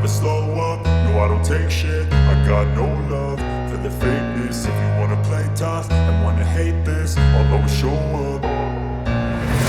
slow up, no I don't take shit. I got no love for the fakeness. If you wanna play tough and wanna hate this, I'll always show up.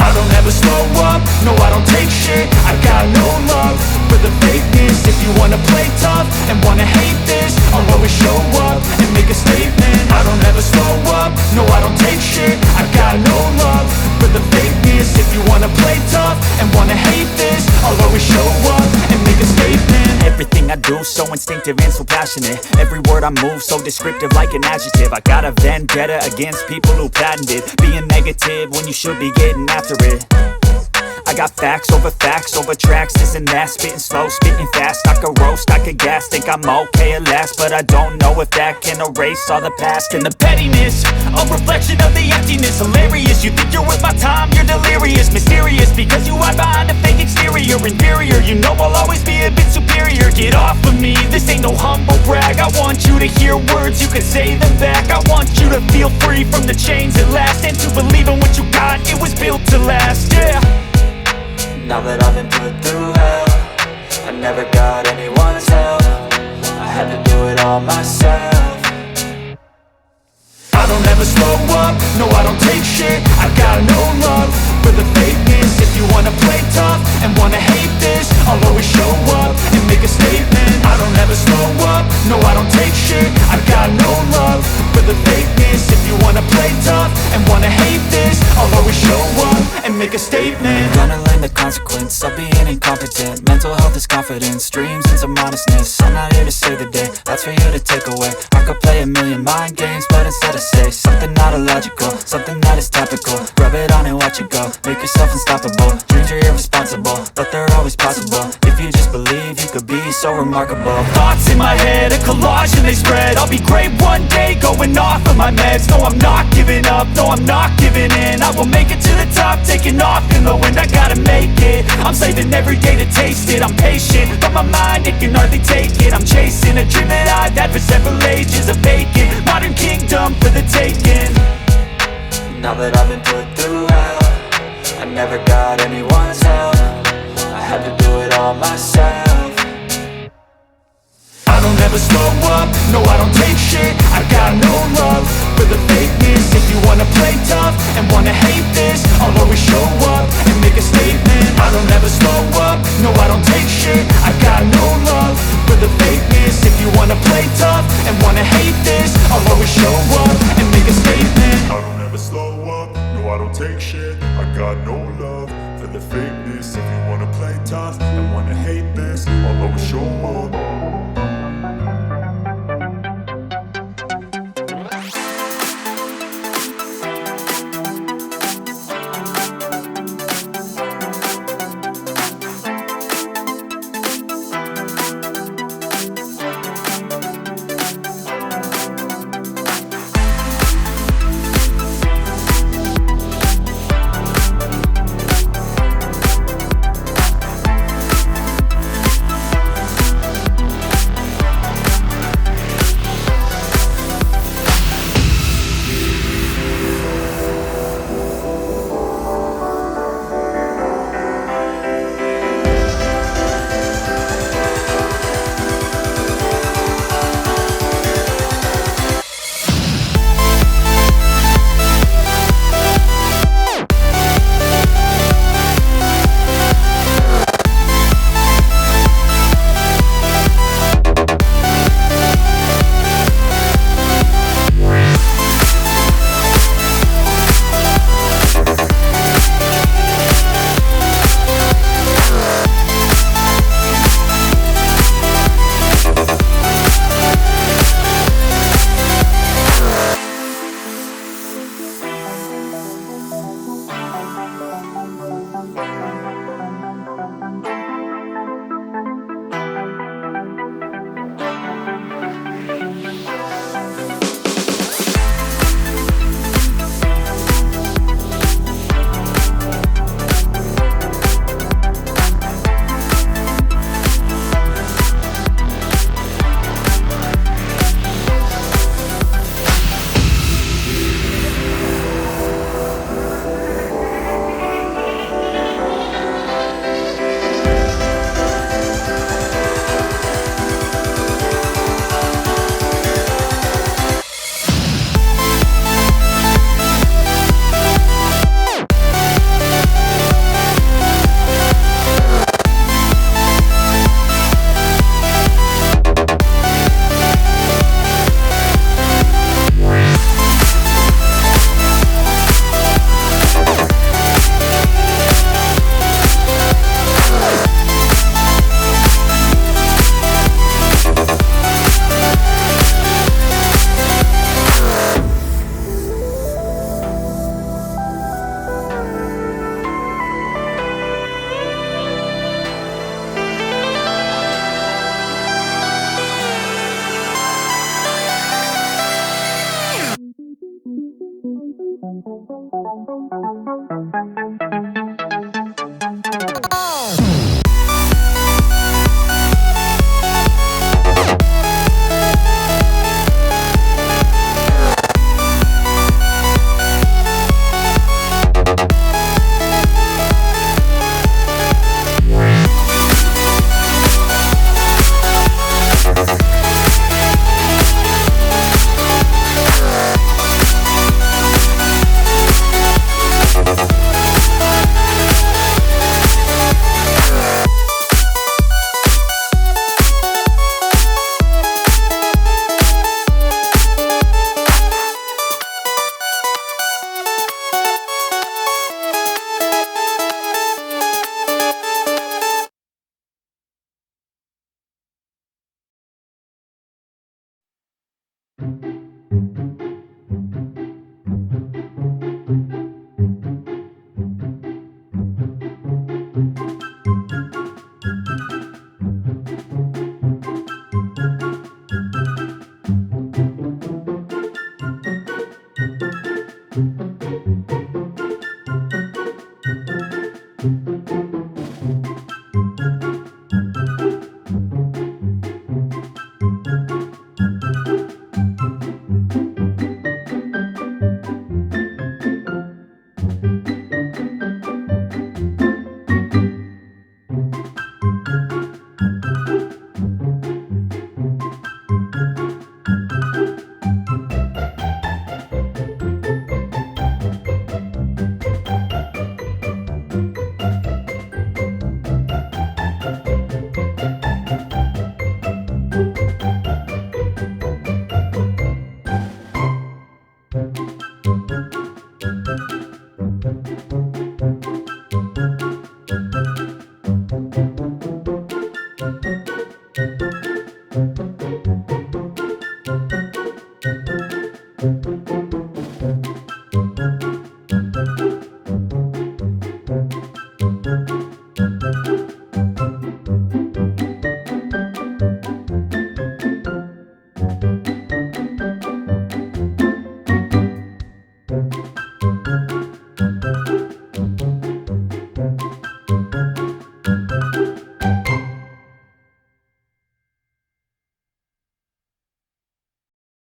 I don't ever slow up, no I don't take shit. I got no love for the fakeness. If you wanna play tough and wanna hate this, I'll always show up and make a statement. I don't ever slow up, no I don't take shit. I got no love for the fakeness. If you wanna play tough and wanna hate this, I'll always show up and make a statement. Everything I do so instinctive and so passionate. Every word I move so descriptive like an adjective. I got a vendetta against people who patented being negative when you should be getting after it. I got facts over tracks, this and that. Spitting slow, spitting fast, I could roast, I could gas. Think I'm okay at last, but I don't know if that can erase all the past. And the pettiness, a reflection of the emptiness. Hilarious, you think you're worth my time, you're delirious. Mysterious, because you hide behind a fake exterior. Inferior, you know I'll always be a bit superior. Get off of me, this ain't no humble brag. I want you to hear words, you can say them back. I want you to feel free from the chains at last, and to believe in what you got, it was built to last, yeah. Now that I've been put through hell, I never got anyone's help. I had to do it all myself. I don't ever slow up, no I don't take shit. I got no love for the fakeness. If you wanna play tough and wanna hate this, I'll always show up and make a statement. I don't ever slow up, no I don't take shit. I got no love for the fakeness. If you wanna play tough and wanna hate this, I'll always show up and make a statement. Gonna learn the consequence of being incompetent. Mental health is confidence, dreams and some honestness. I'm not here to save the day, that's for you to take away. I could play a million mind games, but instead I say something not illogical, something that is topical. Rub it on and watch it go, make yourself unstoppable. Dreams are irresponsible, but they're always possible. If you just believe, you could be so remarkable. Thoughts in my head, a collage and they spread. I'll be great one day, going off of my meds. No, I'm not giving up, no, I'm not giving in. I will make it to the top, taking off in the wind. I gotta make it, I'm saving every day to taste it. I'm patient, but my mind, it can hardly take it. I'm chasing a dream that I've had for several ages. A vacant, modern kingdom for the taking. Now that I've been put through hell, I never got anyone's help. I had to do it all myself. I don't ever slow up, no I don't take shit. I got no love for the fakeness. If you wanna play tough and wanna hate this, I'll always show up and make a statement. I don't ever slow up, no I don't take shit. I got no love for the fakeness. If you wanna play tough and wanna hate this, I'll always show up and make a statement. I don't ever slow up, no I don't take shit. I got no love for the fakeness. If you wanna play tough and wanna hate this, I'll always show up.